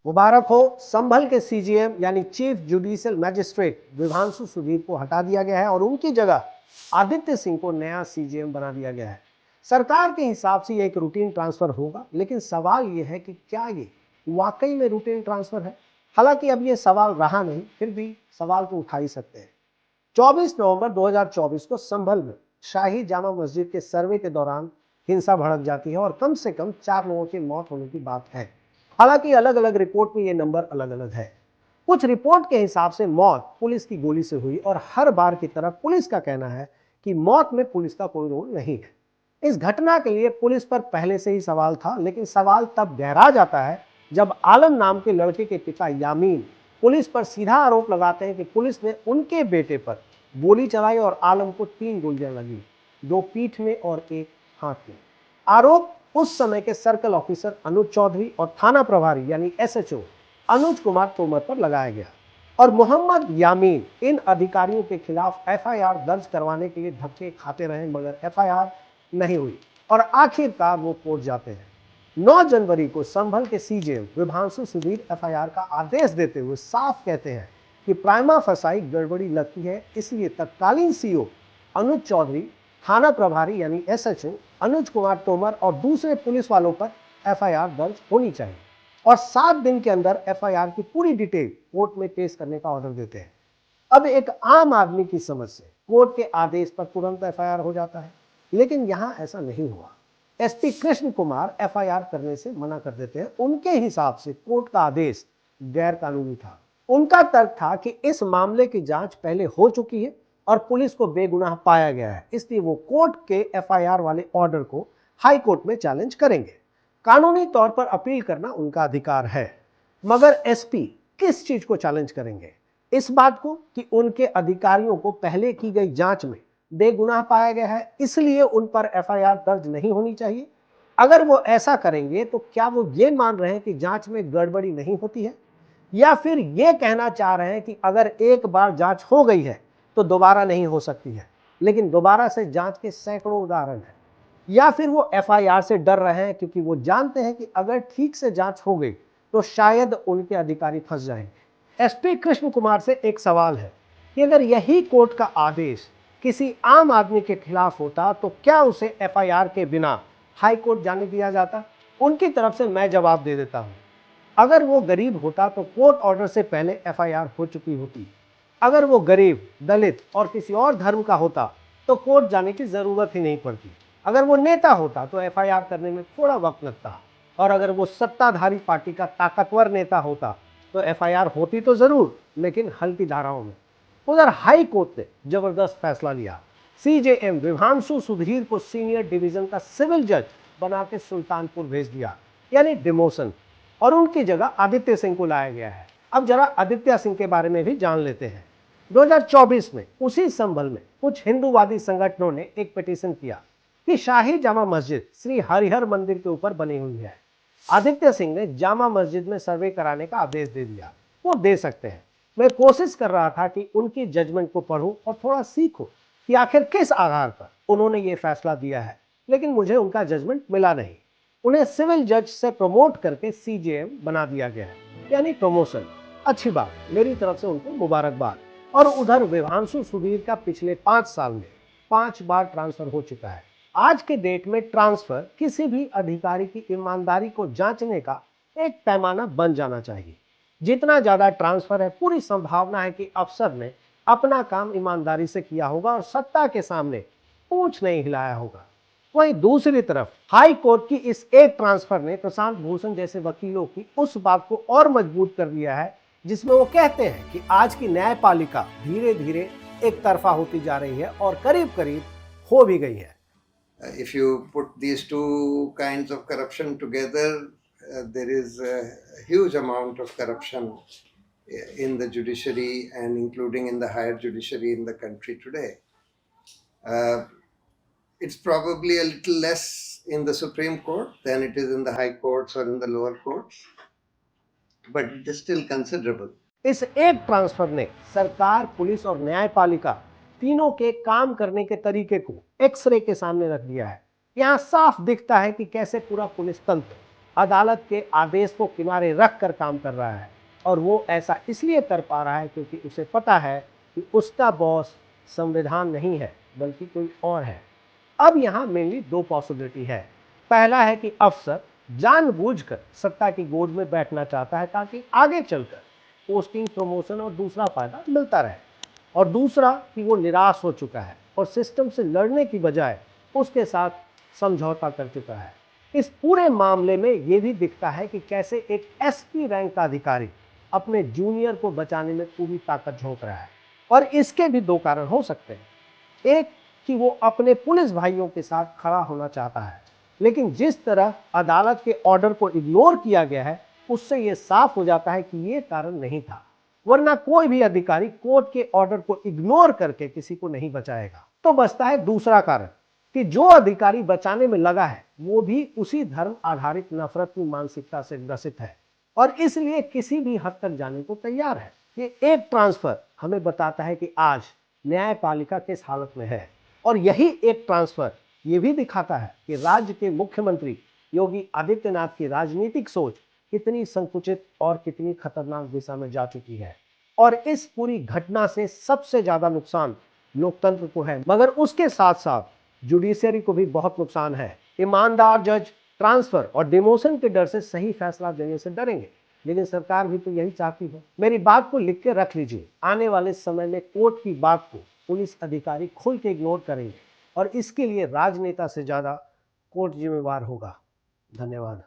मुबारक हो। संभल के सीजीएम यानी chief judicial magistrate Vibhanshu Sudhir को हटा दिया गया है और उनकी जगह आदित्य सिंह को नया सीजीएम बना दिया गया है। सरकार के हिसाब से एक रूटीन ट्रांसफर होगा, लेकिन सवाल यह है कि क्या ये वाकई में रूटीन ट्रांसफर है। हालांकि अब ये सवाल रहा नहीं, फिर भी सवाल तो उठा ही सकते हैं। 24 नवंबर 2024 को संभल में शाही जामा मस्जिद के सर्वे के दौरान हिंसा भड़क जाती है और कम से कम 4 लोगों की मौत होने की बात है। हालांकि अलग अलग रिपोर्ट में ये नंबर अलग अलग है। कुछ रिपोर्ट के हिसाब से मौत पुलिस की गोली से हुई और हर बार की तरह पुलिस का कहना है कि मौत में पुलिस का कोई रोल नहीं है। इस घटना के लिए पुलिस पर पहले से ही सवाल था, लेकिन सवाल तब गहरा जाता है जब आलम नाम के लड़के के पिता यामीन पुलिस पर सीधा आरोप लगाते हैं कि पुलिस ने उनके बेटे पर गोली चलाई और आलम को 3 गोलियां लगी, 2 पीठ में और 1 हाथ में। आरोप उस समय के सर्कल ऑफिसर अनुज चौधरी और थाना प्रभारी यानी एसएचओ अनुज कुमार तोमर पर लगाया गया और मोहम्मद यामीन इन अधिकारियों के खिलाफ एफआईआर दर्ज करवाने के लिए धक्के खाते रहे, मगर एफआईआर नहीं हुई और आखिरकार वो कोर्ट जाते हैं। 9 जनवरी को संभल के सीजेएम विभांशु सुधीर एफआईआर का आदेश देते हुए साफ कहते हैं कि प्राइमा फसाई गड़बड़ी लगती है, इसलिए तत्कालीन सीओ अनुज चौधरी, थाना प्रभारी यानी एसएचओ अनुज कुमार तोमर और दूसरे पुलिस वालों पर एफआईआर दर्ज होनी चाहिए और 7 दिन के अंदर एफआईआर की पूरी डिटेल कोर्ट में पेश करने का ऑर्डर देते हैं। अब एक आम आदमी की समझ से कोर्ट के आदेश पर तुरंत एफआईआर हो जाता है, लेकिन यहां ऐसा नहीं हुआ। एसपी कृष्ण कुमार एफआईआर करने से मना कर देते हैं। उनके हिसाब से कोर्ट का आदेश गैर कानूनी था। उनका तर्क था कि इस मामले की जांच पहले हो चुकी है और पुलिस को बेगुनाह पाया गया है, इसलिए वो कोर्ट के एफआईआर वाले ऑर्डर को हाई कोर्ट में चैलेंज करेंगे। कानूनी तौर पर अपील करना उनका अधिकार है, मगर एसपी किस चीज को चैलेंज करेंगे? इस बात को कि उनके अधिकारियों को पहले की गई जांच में बेगुनाह पाया गया है, इसलिए उन पर एफआईआर दर्ज नहीं होनी चाहिए। अगर वो ऐसा करेंगे तो क्या वो ये मान रहे हैं कि जांच में गड़बड़ी नहीं होती है, या फिर ये कहना चाह रहे हैं कि अगर एक बार जांच हो गई है तो दोबारा नहीं हो सकती है, लेकिन दोबारा से जांच के सैकड़ों उदाहरण हैं। या फिर वो एफआईआर से डर रहे हैं क्योंकि वो जानते हैं कि अगर ठीक से जांच हो गई तो शायद उनके अधिकारी फंस जाएंगे। एसपी कृष्ण कुमार से एक सवाल है कि अगर यही कोर्ट का आदेश किसी आम आदमी के खिलाफ होता तो क्या उसे एफआईआर के बिना हाई कोर्ट जाने दिया जाता? उनकी तरफ से मैं जवाब दे देता हूं, अगर वो गरीब होता तो कोर्ट ऑर्डर से पहले एफआईआर हो चुकी होती। अगर वो गरीब, दलित और किसी और धर्म का होता तो कोर्ट जाने की जरूरत ही नहीं पड़ती। अगर वो नेता होता तो एफआईआर करने में थोड़ा वक्त लगता, और अगर वो सत्ताधारी पार्टी का ताकतवर नेता होता तो एफआईआर होती तो जरूर, लेकिन हल्की धाराओं में। उधर हाई कोर्ट ने जबरदस्त फैसला लिया। सीजेएम विभांशु सुधीर को सीनियर डिवीजन का सिविल जज बना के सुल्तानपुर भेज दिया, यानी डिमोशन, और उनकी जगह आदित्य सिंह को लाया गया है। अब जरा आदित्य सिंह के बारे में भी जान लेते हैं। 2024 में उसी संभल में कुछ हिंदूवादी संगठनों ने एक पिटीशन किया कि शाही जामा मस्जिद श्री हरिहर मंदिर के ऊपर बनी हुई है। आदित्य सिंह ने जामा मस्जिद में सर्वे कराने का आदेश दे दिया। वो दे सकते हैं। मैं कोशिश कर रहा था कि उनकी जजमेंट को पढूं और थोड़ा सीखूं कि आखिर किस आधार पर उन्होंने ये फैसला दिया है, लेकिन मुझे उनका जजमेंट मिला नहीं। उन्हें सिविल जज से प्रमोट करके सीजेएम बना दिया गया है, यानी प्रमोशन। अच्छी बात, मेरी तरफ से उनको मुबारकबाद। और उधर विभांशु सुधीर का पिछले 5 साल में 5 बार ट्रांसफर हो चुका है। आज के डेट में ट्रांसफर किसी भी अधिकारी की ईमानदारी को जांचने का एक पैमाना बन जाना चाहिए। जितना ज्यादा ट्रांसफर है, पूरी संभावना है कि अफसर ने अपना काम ईमानदारी से किया होगा और सत्ता के सामने पूंछ नहीं हिलाया होगा। वहीं दूसरी तरफ हाई कोर्ट की इस एक ट्रांसफर ने प्रशांत भूषण जैसे वकीलों की उस बात को और मजबूत कर दिया है जिसमें वो कहते हैं कि आज की न्यायपालिका धीरे धीरे एक तरफा होती जा रही है और करीब करीब हो भी गई है। If you put these two kinds of corruption together, there is a huge amount of corruption in the judiciary and including in the higher judiciary in the country today. It's probably a little less in the Supreme Court than it is in the high courts or in the lower courts, but it is still considerable. इस एक transfer ने सरकार, police और न्यायपालिका तीनों के काम करने के तरीके को एक्सरे के सामने रख दिया है। यहाँ साफ दिखता है कि कैसे पूरा पुलिस तंत्र अदालत के आदेश को किनारे रख कर काम कर रहा है, और वो ऐसा इसलिए कर पा रहा है क्योंकि उसे पता है कि उसका बॉस संविधान नहीं है बल्कि कोई और है। अब यहाँ मेनली दो पॉसिबिलिटी है। पहला है कि अफसर जानबूझकर सत्ता की गोद में बैठना चाहता है ताकि आगे चलकर पोस्टिंग, प्रमोशन और दूसरा फायदा मिलता रहे, और दूसरा कि वो निराश हो चुका है और सिस्टम से लड़ने की बजाय उसके साथ समझौता कर चुका है। इस पूरे मामले में ये भी दिखता है कि कैसे एक एसपी रैंक का अधिकारी अपने जूनियर को बचाने में पूरी ताकत झोंक रहा है, और इसके भी दो कारण हो सकते हैं। एक कि वो अपने पुलिस भाइयों के साथ खड़ा होना चाहता है, लेकिन जिस तरह अदालत के ऑर्डर को इग्नोर किया गया है उससे ये साफ हो जाता है कि ये कारण नहीं था, वरना कोई भी अधिकारी कोर्ट के ऑर्डर को इग्नोर करके किसी को नहीं बचाएगा। तो बचता है दूसरा कारण कि जो अधिकारी बचाने में लगा है वो भी उसी धर्म आधारित नफरत की मानसिकता से ग्रसित है और इसलिए किसी भी हद तक जाने को तैयार है। ये एक ट्रांसफर हमें बताता है कि आज न्यायपालिका किस हालत में है, और यही एक ट्रांसफर ये भी दिखाता है कि राज्य के मुख्यमंत्री योगी आदित्यनाथ की राजनीतिक सोच कितनी संकुचित और कितनी खतरनाक दिशा में जा चुकी है। और इस पूरी घटना से सबसे ज्यादा नुकसान लोकतंत्र को है, मगर उसके साथ साथ जुडिशरी को भी बहुत नुकसान है। ईमानदार जज ट्रांसफर और डिमोशन के डर से सही फैसला देने से डरेंगे, लेकिन सरकार भी तो यही चाहती है। मेरी बात को लिख के रख लीजिए, आने वाले समय में कोर्ट की बात को पुलिस अधिकारी खुल के इग्नोर करेंगे, और इसके लिए राजनेता से ज्यादा कोर्ट जिम्मेवार होगा। धन्यवाद।